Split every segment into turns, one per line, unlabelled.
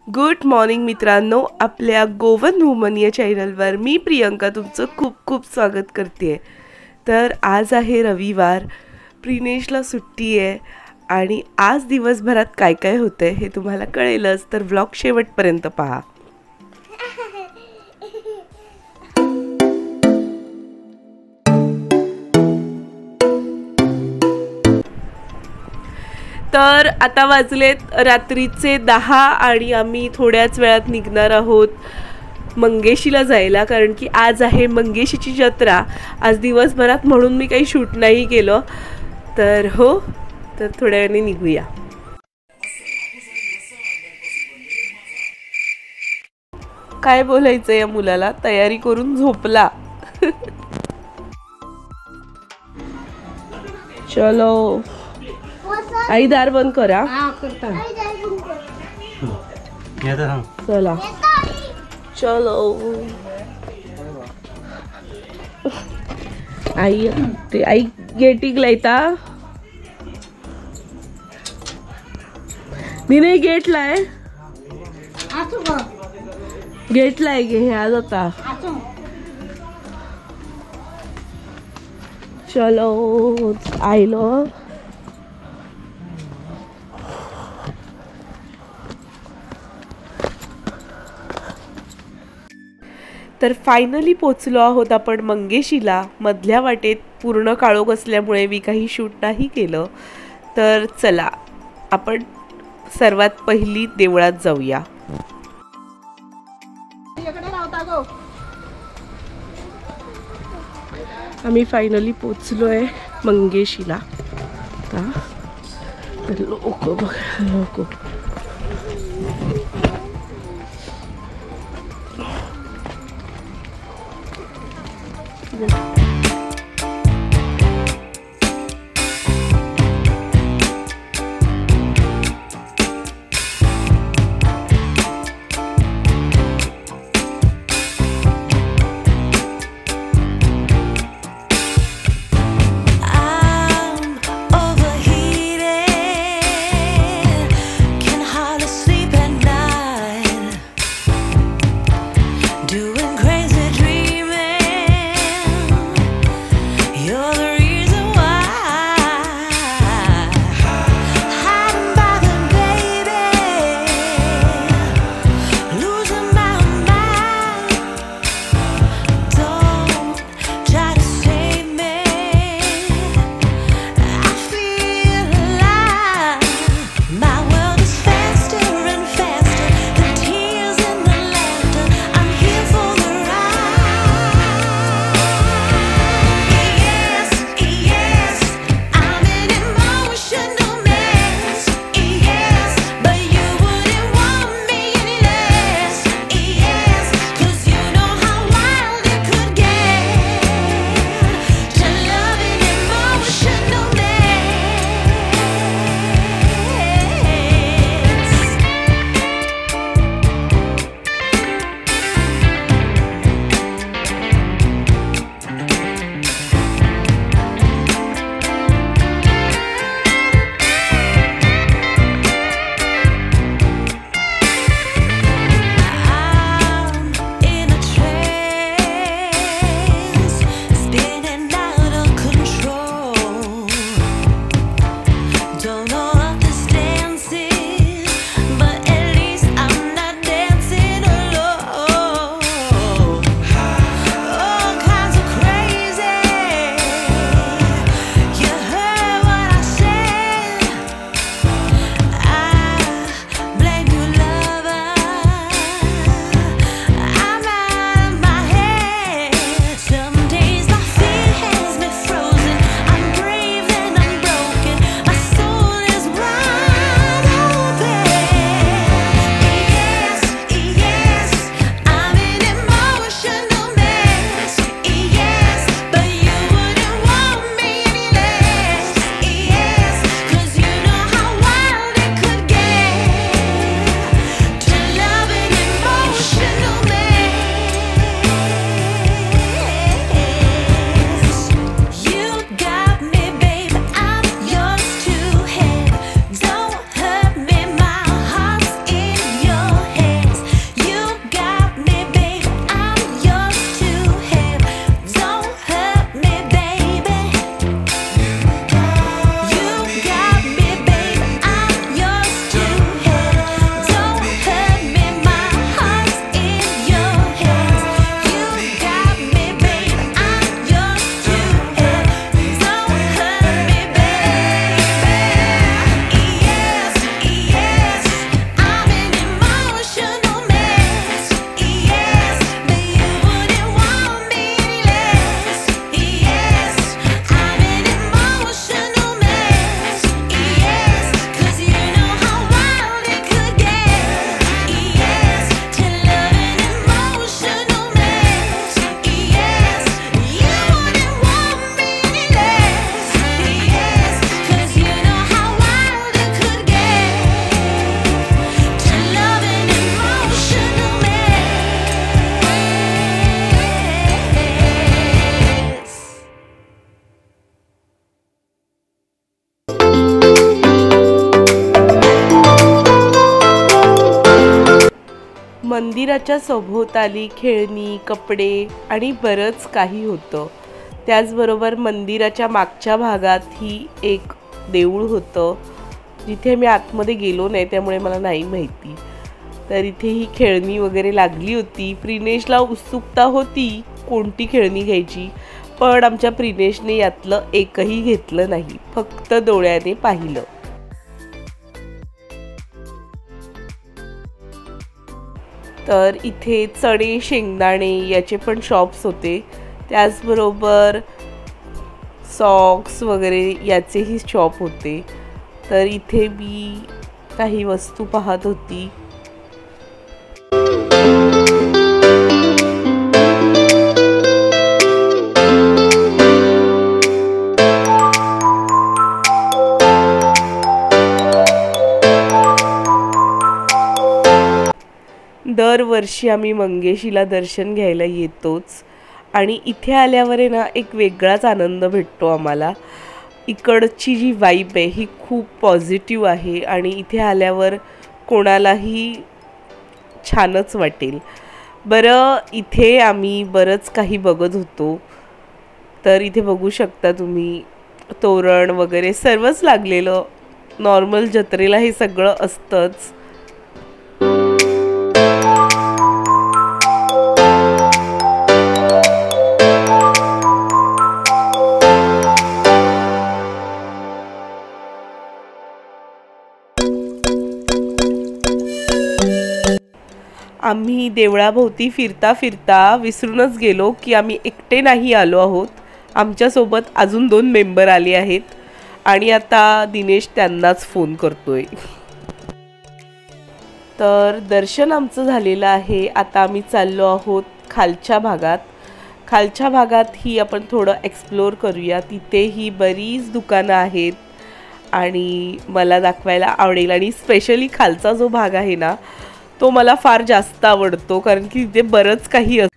Good morning मित्रांनो, आपल्या Goan woman या चॅनलवर मी प्रियंका तुमचं खूप खूप स्वागत करते. तर आज आहे रविवार, प्रिनेशला सुट्टी आहे आणि आज दिवसभरात काय काय होतंय हे तुम्हाला कळेलच, तर व्लॉग शेवटपर्यंत पहा. तर आता वाजलेत रात्रीचे 10 आणि आम्ही थोड्याच वेळात निघणार आहोत मंगेशीला जायला, कारण की आज आहे मंगेशीची जत्रा. आज दिवसभरात म्हणून मी काही शूट नाही केलं. तर हो, तर थोड्या वेळाने निघूया. काय बोलायचं या मुलाला, तयारी करून झोपला. चलो आई दार बंद करा. चला चलो. आई ते आई गेटिंगला येता मी गेटलाय गेटलाय गे हे आज होता. चलो आयलो. तर फायनली पोचलो आहोत आपण मंगेशीला. मधल्या वाटेत पूर्ण काळोख असल्यामुळे मी काही शूट नाही केलं. तर चला आपण सर्वात पहिली देवळात जाऊया. आम्ही फायनली पोचलोय मंगेशीला. लोक बघा लोक. मंदिराच्या सभोवताली खेळणी, कपडे आणि बरंच काही होतं। त्याचबरोबर मंदिराच्या मागच्या भागात ही एक देऊळ होतं, जिथे मी आतमध्ये गेलो नाही त्यामुळे मला नाही माहिती। तर इथे ही खेळणी वगैरे लागली होती। प्रिनेशला उत्सुकता होती कोणती खेळणी घ्यायची, पण आमच्या प्रिनेशने यातलं एकही घेतलं नाही, फक्त डोळ्याने पाहिलं। तर इथे चणे, शेंगदाणे याचे पण शॉप्स होते, त्याचबरोबर सॉक्स वगैरे याचेही शॉप होते। तर इथे मी काही वस्तू पाहत होती। दरवर्षी आम्ही मंगेशीला दर्शन घ्यायला येतोच आणि इथे आल्यावर आहे ना एक वेगळाच आनंद भेटतो आम्हाला। इकडची जी वाइब आहे ही खूप पॉझिटिव्ह आहे आणि इथे आल्यावर कोणालाही छानच वाटेल। बरं, इथे आम्ही बरंच काही बघत होतो। तर इथे बघू शकता तुम्ही तोरण वगैरे सर्वच लागलेलं। नॉर्मल जत्रेला हे सगळं असतंच। आम्ही देवळाभोवती फिरता फिरता विसरूनच गेलो की आम्ही एकटे नाही आलो आहोत। आमच्यासोबत अजून 2 मेंबर आले आहेत आणि आता दिनेश त्यांनाच फोन करतोय। तर दर्शन आमचं झालेलं आहे। आता आम्ही चाललो आहोत खालच्या भागात। खालच्या भागात ही आपण थोडं एक्सप्लोर करूया। तिथेही बरीच दुकानं आहेत आणि मला दाखवायला आवडेल। आणि स्पेशली खालचा जो भाग आहे ना तो मला फार जास्त आवडतो, कारण की तिथे बरंच काही असतं।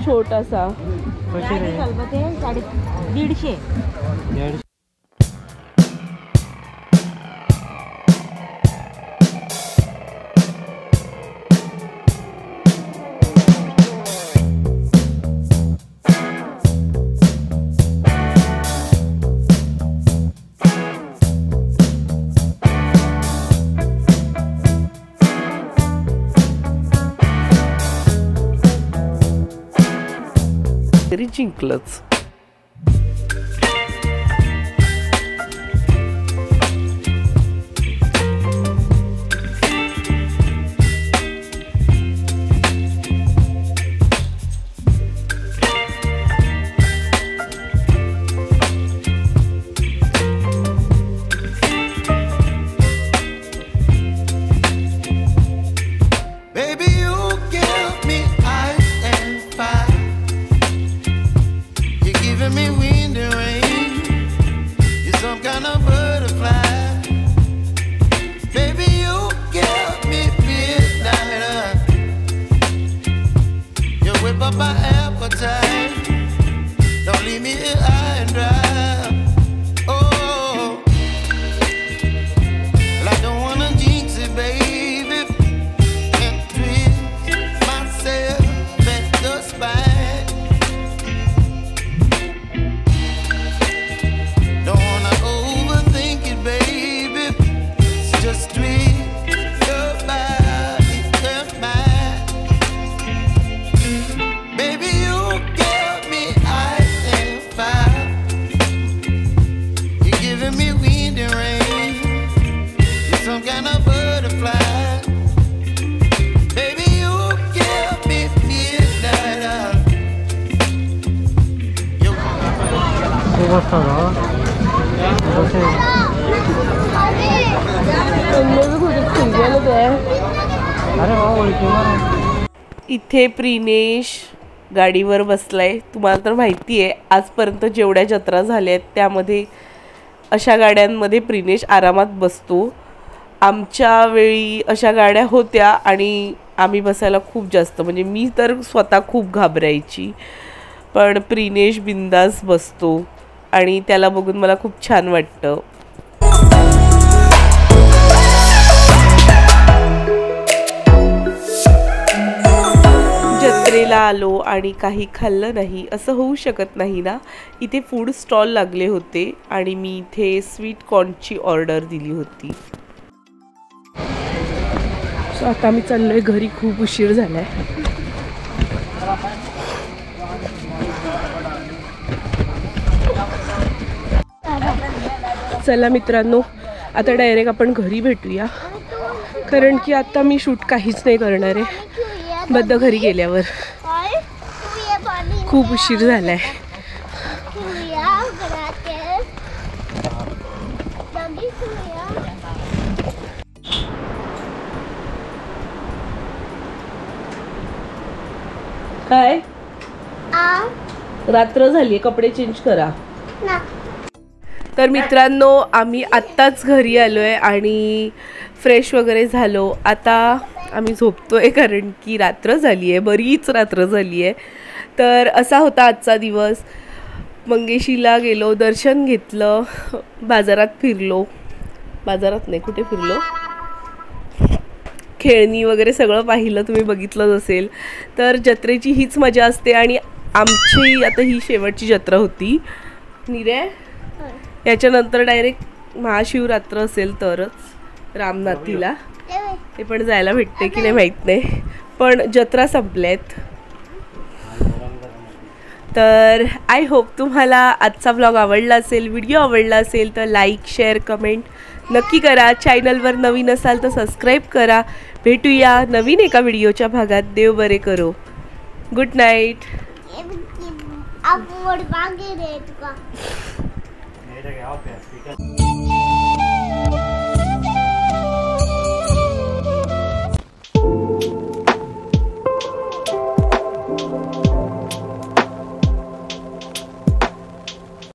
छोटासा 150। तरी जिंकलंच। इथे प्रिनेश गाडीवर बसलाय. तुम्हाला तर माहिती आहे आजपर्यंत जेवढ्या जत्रा झाल्या आहेत त्यामध्ये अशा गाड्यांमध्ये प्रिनेश आरामात बसतो. आमच्या वेळी अशा गाड्या होत्या आणि आम्ही बसायला खूप जास्त, म्हणजे मी तर स्वतः खूप घाबरायची, पण प्रिनेश बिंदास बसतो आणि त्याला बघून मला खूप छान वाटतं. जत्रेला आलो आणि काही खाल्लं नाही असं होऊ शकत नाही ना. इथे फूड स्टॉल लागले होते आणि मी इथे स्वीट कॉर्नची ऑर्डर दिली होती. सो आता मी चाललोय घरी, खूप उशीर झालाय. चला मित्रांनो, आता डायरेक्ट आपण घरी भेटूया, कारण की आता मी शूट काहीच नाही करणार आहे. बद्द घरी गेल्यावर खूप उशीर झालाय. काय रात्र झाली, कपडे चेंज करा. तर मित्रांनो, आम्ही आत्ताच घरी आलोय आणि फ्रेश वगैरे झालो. आता आम्ही झोपतोय कारण की रात्र झाली आहे, बरीच रात्र झाली आहे. तर असा होता आजचा दिवस. मंगेशीला गेलो, दर्शन घेतलं, बाजारात फिरलो, बाजारात नाही कुठे फिरलो, खेळणी वगैरे सगळं पाहिलं, तुम्ही बघितलंच असेल. तर जत्रेची हीच मजा असते आणि आमची आता ही शेवटची जत्रा होती. निरे याच्यानंतर डायरेक्ट महाशिवरात्र असेल तरच रामनाथीला, ते पण जायला भेटते की नाही माहीत नाही, पण जत्रा संपल्यात. तर आय होप तुम्हाला आजचा व्लॉग आवडला असेल, व्हिडिओ आवडला असेल तर लाईक, शेअर, कमेंट नक्की करा. चॅनलवर नवीन असाल तर सबस्क्राईब करा. भेटूया नवीन एका व्हिडिओच्या भागात. देव बरे करो. Good night.
आप